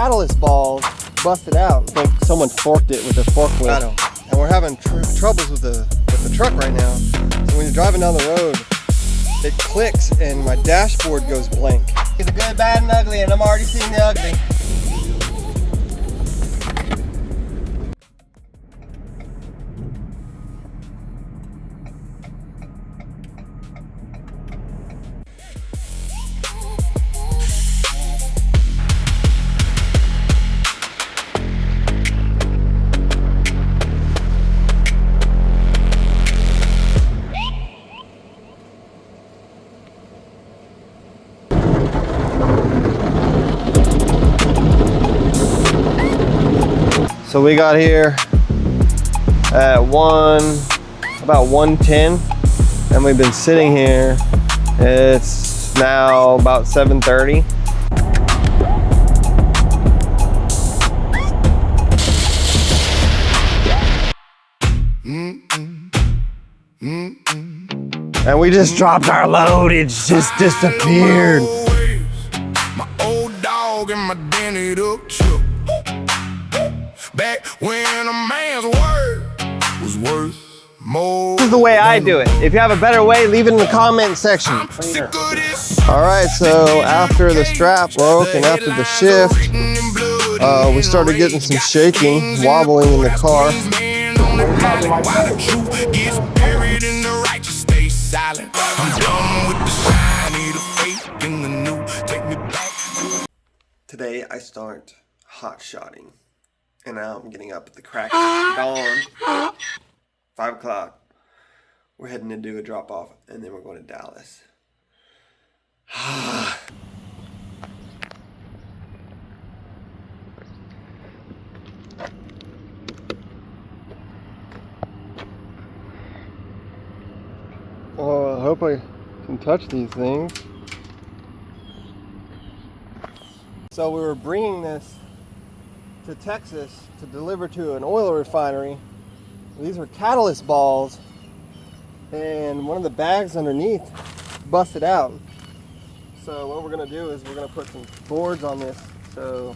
catalyst balls busted out. I think someone forked it with a forklift. And we're having troubles with the truck right now. So when you're driving down the road, it clicks and my dashboard goes blank. The good, bad, and ugly, and I'm already seeing the ugly. So we got here at about 1:10, and we've been sitting here. It's now about 7:30. And we just dropped our load. It just disappeared. My old dog and my dented up truck. Back when a man's word was worth more. This is the way I do it. If you have a better way, leave it in the comment section. All right, so after the strap broke and after the shift, we started getting some shaking, wobbling in the car. Today I start hotshotting. And now I'm getting up at the crack of dawn, 5 o'clock. We're heading to do a drop off and then we're going to Dallas. Well, I hope I can touch these things. So we were bringing this to Texas to deliver to an oil refinery. These are catalyst balls, and one of the bags underneath busted out. So what we're going to do is we're going to put some boards on this so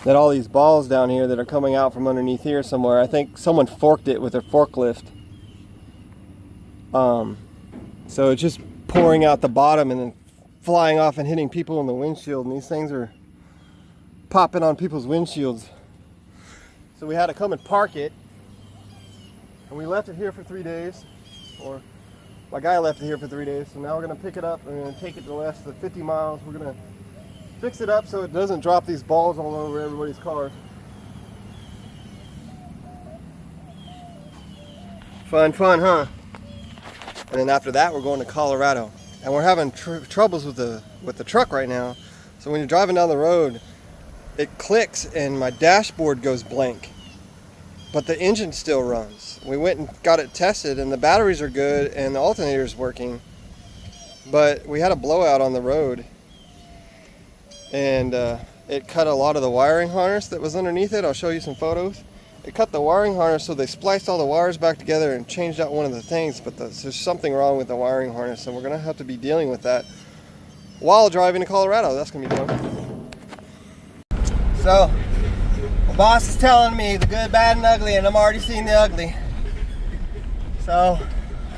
that all these balls down here that are coming out from underneath here somewhere, I think someone forked it with a forklift. So it's just pouring out the bottom and then flying off and hitting people in the windshield, and these things are popping on people's windshields. So we had to come and park it, and we left it here for 3 days, or my guy left it here for 3 days. So now we're going to pick it up and we're going to take it the less than 50 miles. We're going to fix it up so it doesn't drop these balls all over everybody's car. Fun, huh? And then after that, we're going to Colorado, and we're having troubles with the truck right now. So when you're driving down the road, it clicks and my dashboard goes blank, but the engine still runs. We went and got it tested, and the batteries are good and the alternator is working, but we had a blowout on the road, and it cut a lot of the wiring harness that was underneath it. I'll show you some photos. It cut the wiring harness, so they spliced all the wires back together and changed out one of the things, but there's something wrong with the wiring harness, and we're gonna have to be dealing with that while driving to Colorado. That's gonna be fun. So, my boss is telling me the good, bad, and ugly, and I'm already seeing the ugly. So,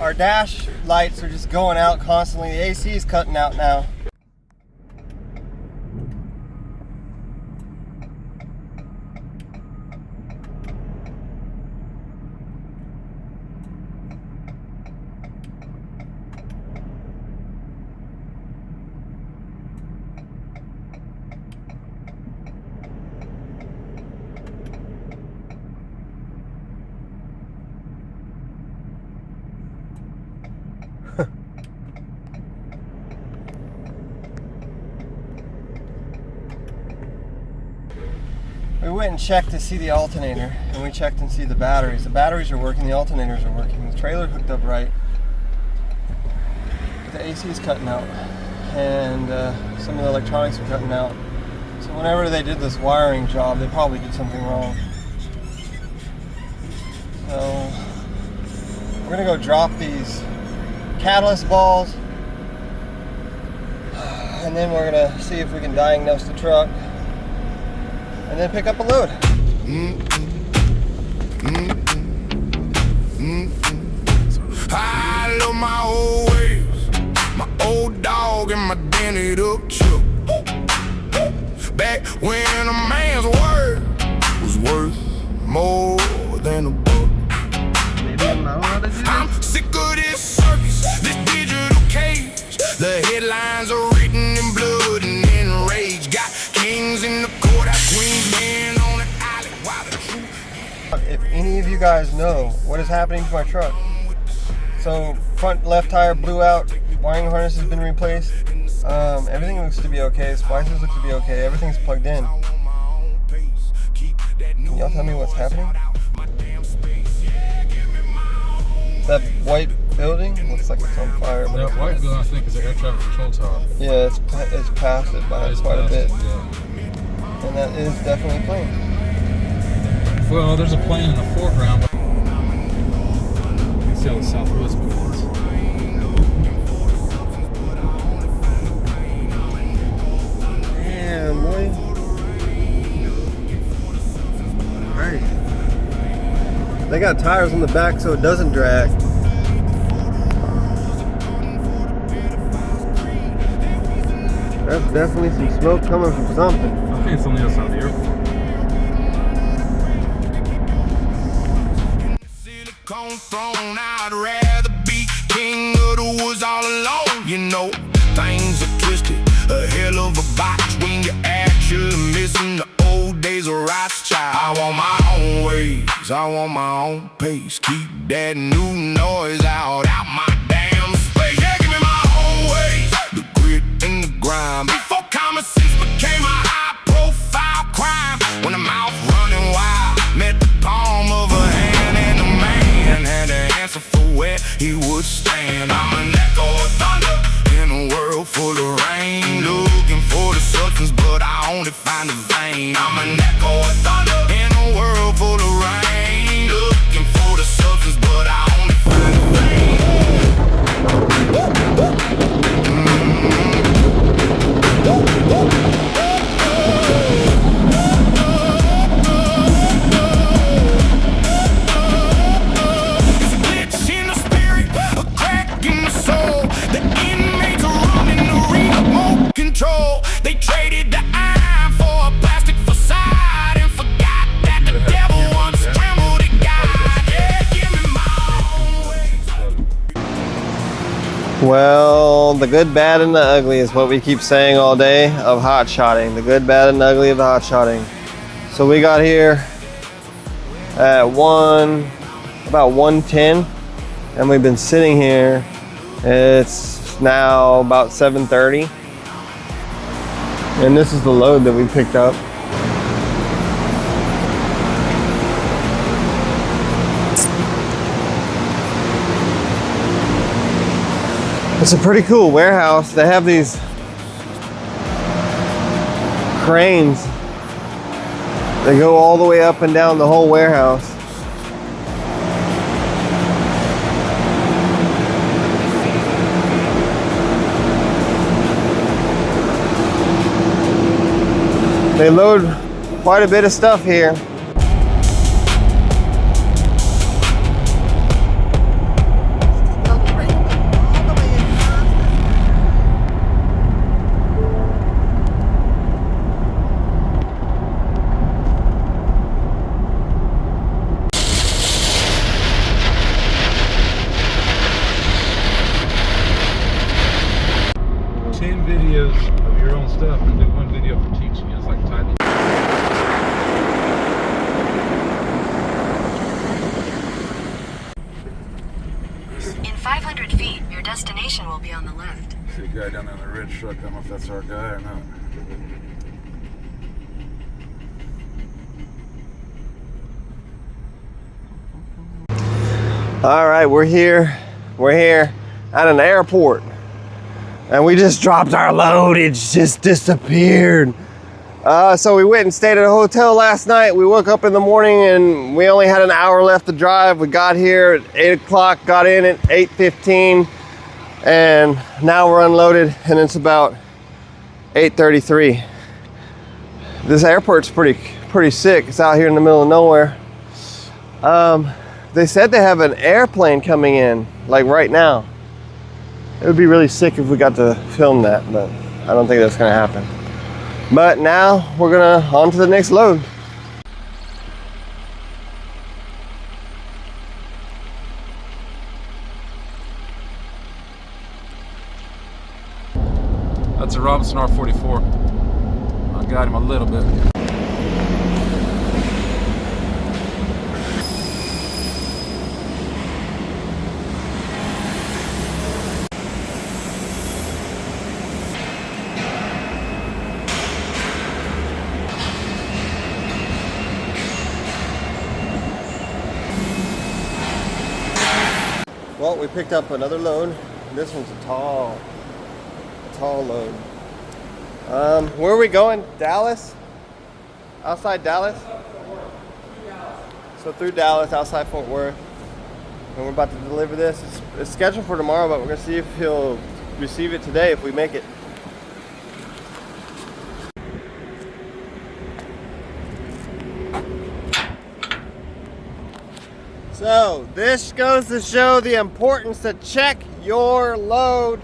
our dash lights are just going out constantly. The AC is cutting out now. We went and checked to see the alternator, and we checked and see the batteries. The batteries are working, the alternators are working, the trailer hooked up right, but the AC is cutting out, and some of the electronics are cutting out. So whenever they did this wiring job, they probably did something wrong. So we're gonna go drop these catalyst balls And then we're gonna see if we can diagnose the truck and then pick up a load. I love my old ways, my old dog and my dented up truck. Back when a man's word was worth more than a book. I'm sick of this circus, this digital cage. The headlines are written in blood and in rage. Got kings in the courthouse, queens men on the alley. While the truth. If any of you guys know what is happening to my truck, so front left tire blew out, wiring harness has been replaced, everything looks to be okay, splices look to be okay, everything's plugged in. Can y'all tell me what's happening? That white building looks like it's on fire. But that white building, I think, is the air traffic control tower. Yeah, it's past it by quite a bit. Yeah. And that is definitely a plane. Well, there's a plane in the foreground. You can see all the Southwest buildings. Damn, boy. Right. They got tires on the back so it doesn't drag. That's definitely some smoke coming from something. I think it's on the other side of the airport. Silicone throne, I'd rather be king of the woods all alone. You know, things are twisted, a hell of a box when you're actually missing the old days of Roadside. I want my own ways, I want my own pace. Keep that new noise out my damn space. Yeah, give me my own ways, the grit and the grind. Before common sense became a high-profile crime. When the mouth running wild met the palm of a hand, and the man had to answer for where he would stand. I'm an echo of thunder in a world full of rain, looking for the substance, but I only find the vein. I'm an echo of thunder in a world full of rain, looking for the substance, but I only find the vein. It's a glitch in the spirit, a crack in the soul. The inmates are running the remote control. They traded the iron for a plastic facade and forgot that the devil once trembled at God. Yeah, give me my own way. Well, the good, bad, and the ugly is what we keep saying all day of hotshotting. The good, bad, and ugly of the hotshotting. So we got here at about 1:10, and we've been sitting here. It's now about 7:30, and this is the load that we picked up. It's a pretty cool warehouse. They have these cranes that go all the way up and down the whole warehouse. They load quite a bit of stuff here. Videos of your own stuff and do one video for teaching. It's like tightly. In 500 feet, your destination will be on the left. See a guy down there in the red truck. I don't know if that's our guy or not. All right, we're here at an airport, and we just dropped our load. It just disappeared. So we went and stayed at a hotel last night. We woke up in the morning and we only had an hour left to drive. We got here at 8 o'clock, got in at 8:15, and now we're unloaded, and it's about 8:33. This airport's pretty sick. It's out here in the middle of nowhere. They said they have an airplane coming in, like right now. It would be really sick if we got to film that, but I don't think that's gonna happen. But now we're gonna on to the next load. That's a Robinson R44. I got him a little bit. Well, we picked up another load. This one's a tall load. Where are we going? Dallas? Outside Dallas? So through Dallas, outside Fort Worth. And we're about to deliver this. It's scheduled for tomorrow, but we're gonna see if he'll receive it today if we make it. So this goes to show the importance to check your load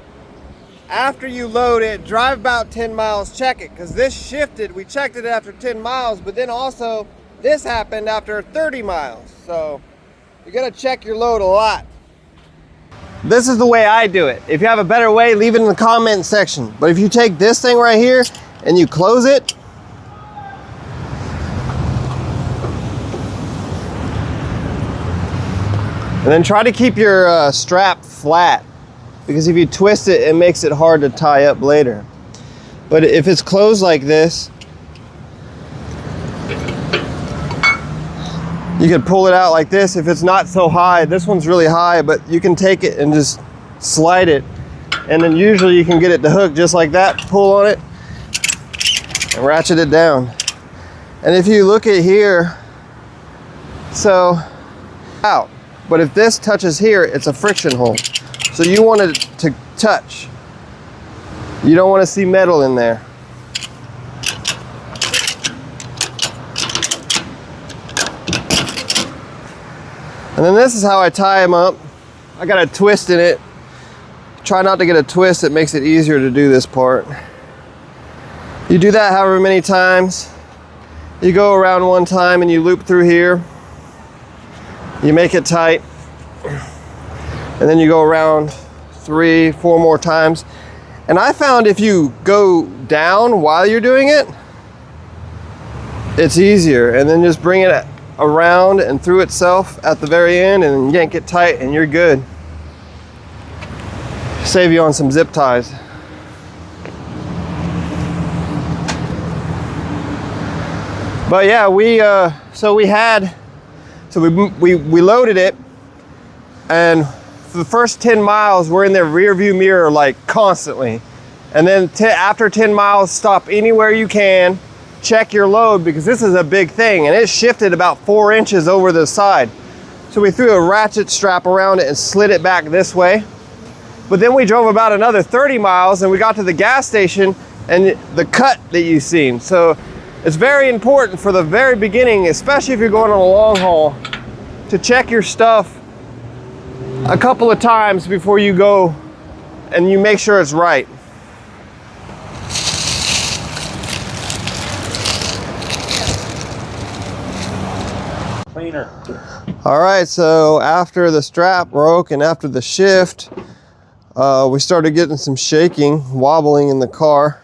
after you load it. Drive about 10 miles, check it, because this shifted. We checked it after 10 miles, but then also this happened after 30 miles. So you gotta check your load a lot. This is the way I do it. If you have a better way, leave it in the comment section. But if you take this thing right here and you close it, and then try to keep your strap flat, because if you twist it, it makes it hard to tie up later. But if it's closed like this, you can pull it out like this. If it's not so high, this one's really high, but you can take it and just slide it. And then usually you can get it to hook just like that, pull on it, and ratchet it down. And if you look at here, so out. But if this touches here, it's a friction hole. So you want it to touch. You don't want to see metal in there. And then this is how I tie them up. I got a twist in it. Try not to get a twist, it makes it easier to do this part. You do that however many times. You go around one time and you loop through here. You make it tight, and then you go around 3, 4 more times. And I found if you go down while you're doing it, it's easier. And then just bring it around and through itself at the very end and yank it tight and you're good. Save you on some zip ties. But yeah, we loaded it, and for the first 10 miles we're in the rear view mirror like constantly, and then after 10 miles stop anywhere you can, check your load, because this is a big thing and it shifted about 4 inches over the side. So we threw a ratchet strap around it and slid it back this way. But then we drove about another 30 miles and we got to the gas station and the cut that you've seen. So it's very important for the very beginning, especially if you're going on a long haul, to check your stuff a couple of times before you go and you make sure it's right. Cleaner. All right, so after the strap broke and after the shift, we started getting some shaking, wobbling in the car.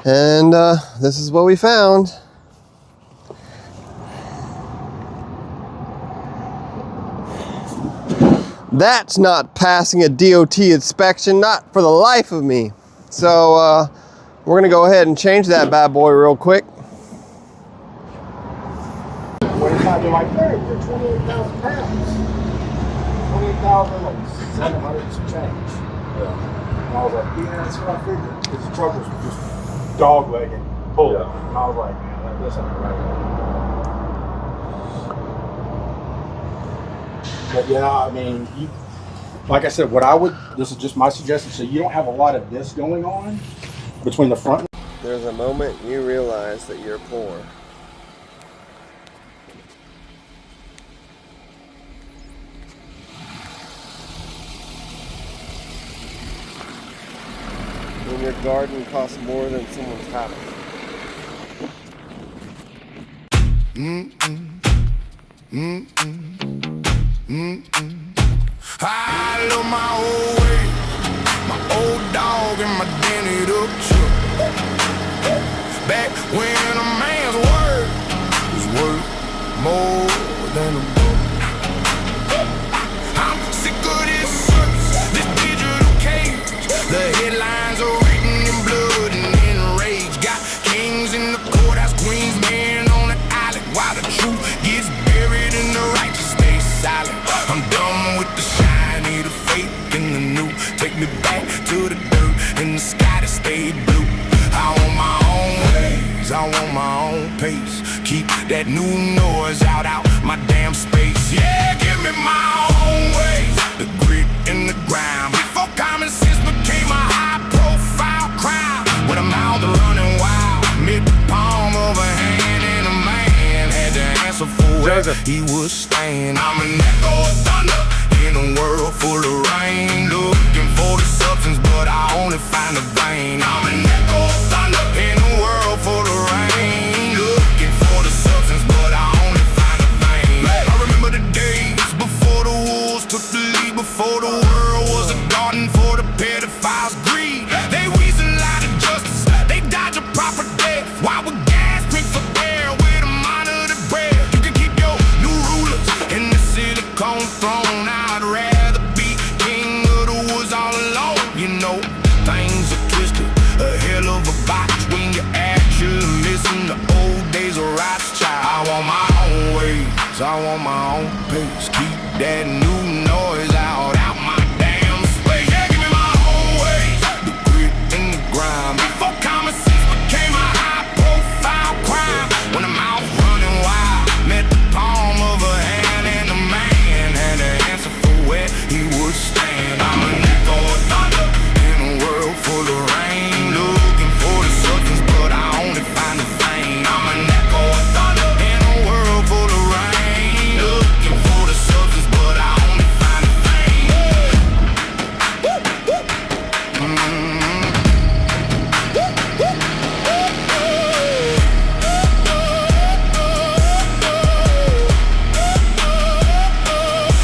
And this is what we found. That's not passing a DOT inspection, not for the life of me. So we're gonna go ahead and change that bad boy real quick. They're like, they're 28,000 pounds. 28,000, like 700 and some change. Yeah. And I was like, yeah, that's what I figured. Because the truck was just dog legging, pulling. Yeah. And I was like, man, this ain't right. But yeah, I mean, like I said, this is just my suggestion. So you don't have a lot of this going on. between the front. There's a moment you realize that you're poor. When your garden costs more than someone's house. I love my old way, my old dog and my dented up truck. Back when a man's word was worth more than a book. I'm sick of this service, this digital cage. The headlines are written in blood and in rage. Got kings in the courthouse, queens, men on the island. While the truth gets buried and the righteous stay silent. I'm done with the shiny, the fake, and the new. Take me back to the dirt and the sky that stayed blue. I want my own ways, I want my own pace. Keep that new noise out my damn space. Yeah, give me my own ways, the grit and the grind. Before common sense became a high-profile crime. With a mouth running wild, mid palm of a hand, and a man had to answer for where he was staying. I'm an echo of thunder in a world full of rain, looking for the substance, but I only find the vein. I'm an echo of thunder in a world full of rain, looking for the substance, but I only find the vein. I remember the days before the wolves took the lead, before the world was a garden for the pedophiles' greed. They weasel out of justice, they dodge a proper death, while we're gasping for air with a monitored breath. You can keep your new rulers in the silicone throne. I'd rather be king of the woods all alone. You know, things are twisted, a hell of a box when you're actually missing the old days of Roadside. I want my own ways, I want my own pace. Keep that new noise out my damn space. Yeah, give me my own ways, the grit and the grind. Before common sense became a high-profile crime. When the mouth running wild, met the palm of a hand, and a man had to answer for where he would stand. I'm an echo of thunder in a world full of rain, looking for the substance, but I only find the vein. I'm an echo of thunder in a world full of rain, looking for the substance, but I only find the vein.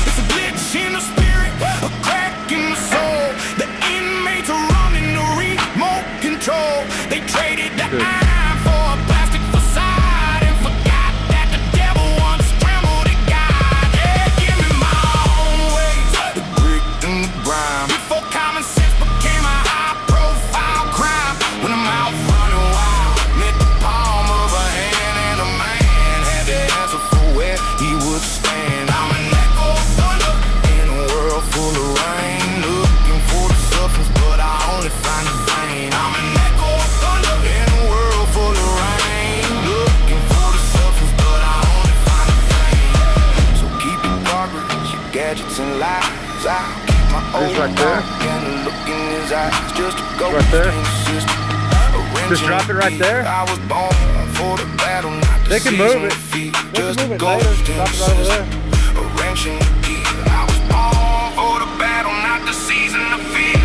It's a glitch in the spirit, a crack in the soul. The inmates are running the remote control. They traded the iron for a plastic facade and forgot that the devil once trembled at God. Yeah, give me my own ways, the grit and the grind. Before common sense became a high-profile crime. When the mouth running wild, met the palm of a hand, and a man had to answer for where he would stand. I'm an echo of thunder in a world full of rain, looking for the substance, but I only find the vein. I'm an echo of thunder in a world full of rain, looking for the substance, but I only find the vein. So keep your progress, your gadgets and lies. I'll keep my old right there. dog and the look in his eyes, just to go Right there. Just drop it right there. I was born for the battle, not the They can move it. feet. They Just can move it go later. Drop it right over there. a wrench in the gear. I was born for the battle, not the season of fear.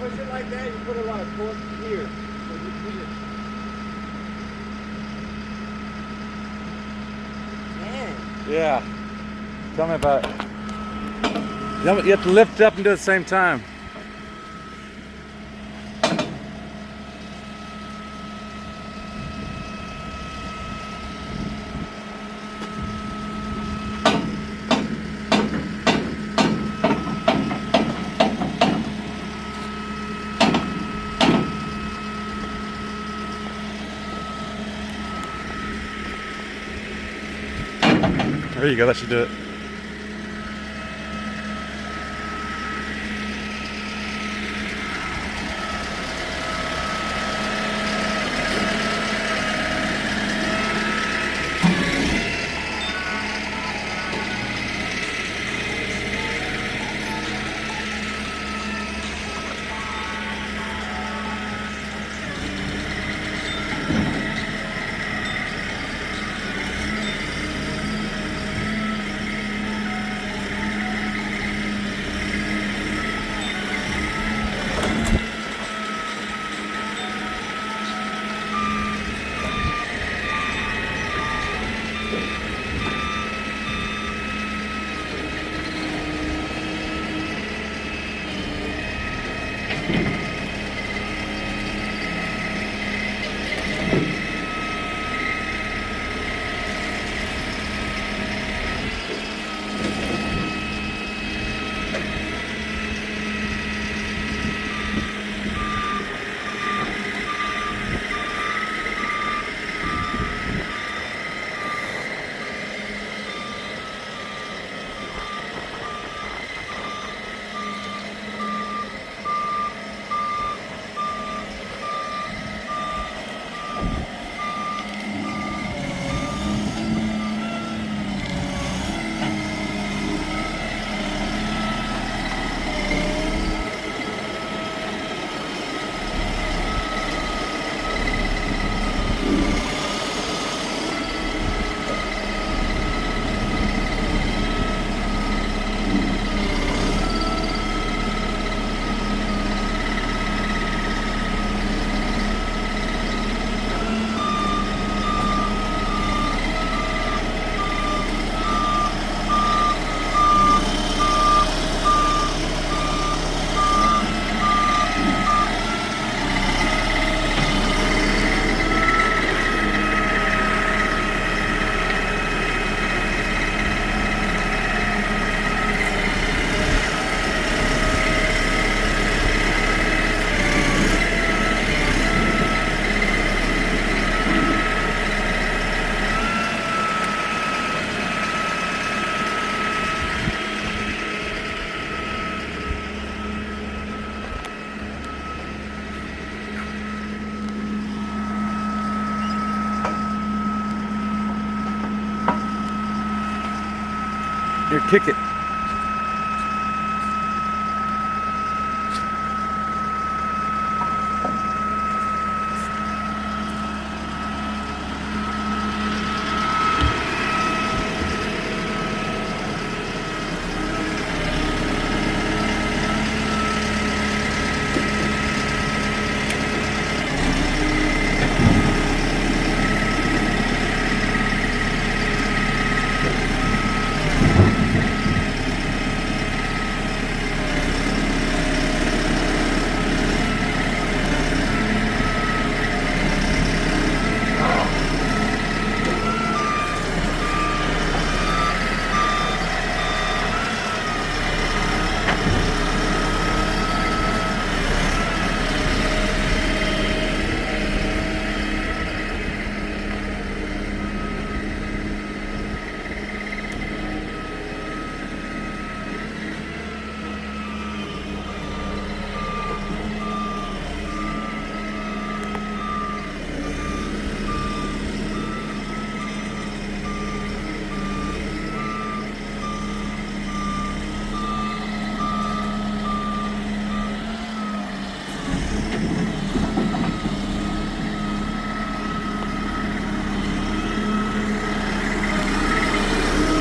push it like that, you put a lot of torque here. So you push it. Dang. Yeah. Tell me about it. You have to lift up and do it at the same time. There you go, that should do it. Here, kick it.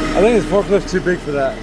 I think this forklift's too big for that.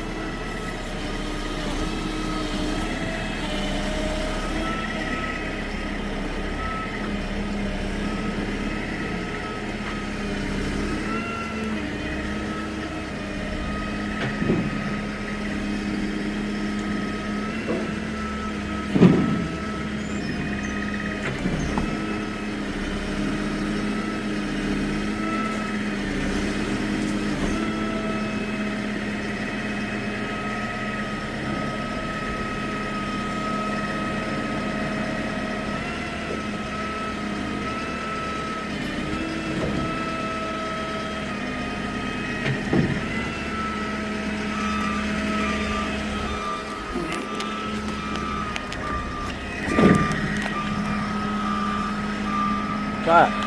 Try it.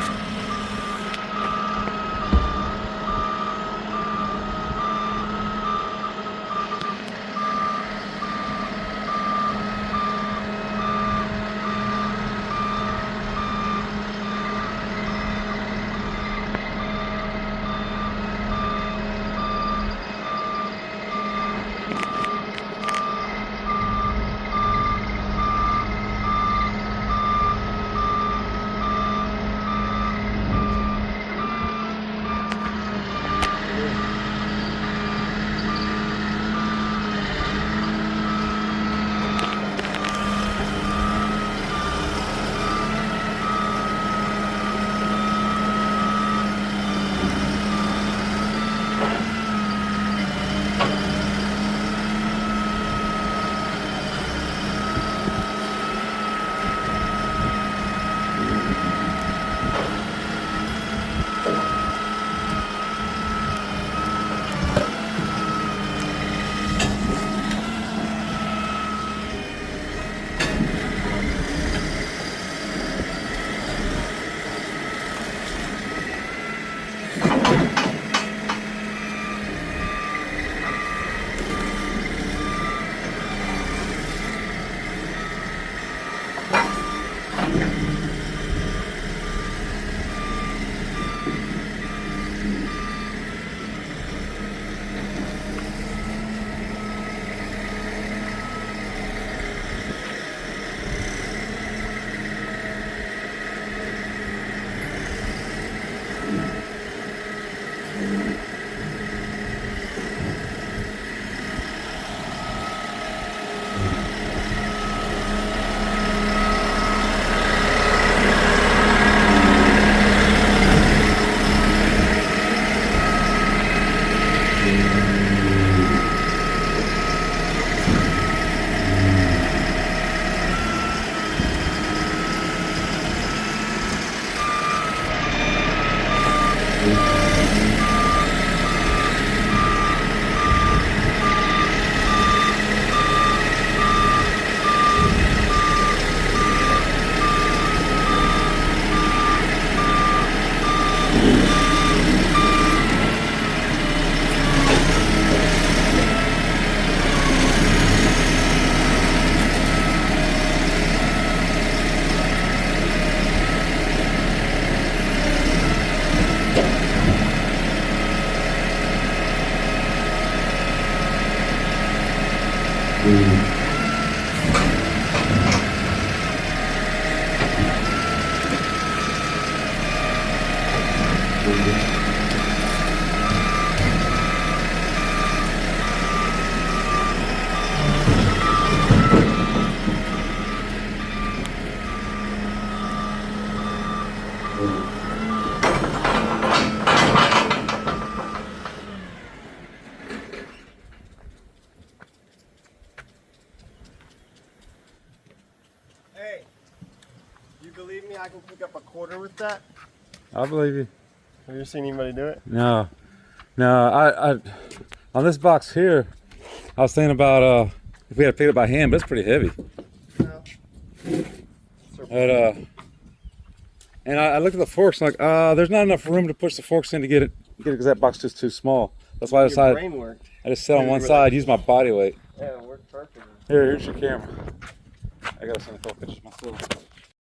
Hey, you believe me? I can pick up a quarter with that. I believe you. Have you seen anybody do it? No, I on this box here, I was thinking about if we had to pick it up by hand, but it's pretty heavy. No. But and I looked at the forks, like there's not enough room to push the forks in to get it because that box is just too small. That's why I Your decided brain worked. I just sit on one side, use my body weight. Yeah, it worked perfect. Here's your camera. I gotta send a couple pictures myself.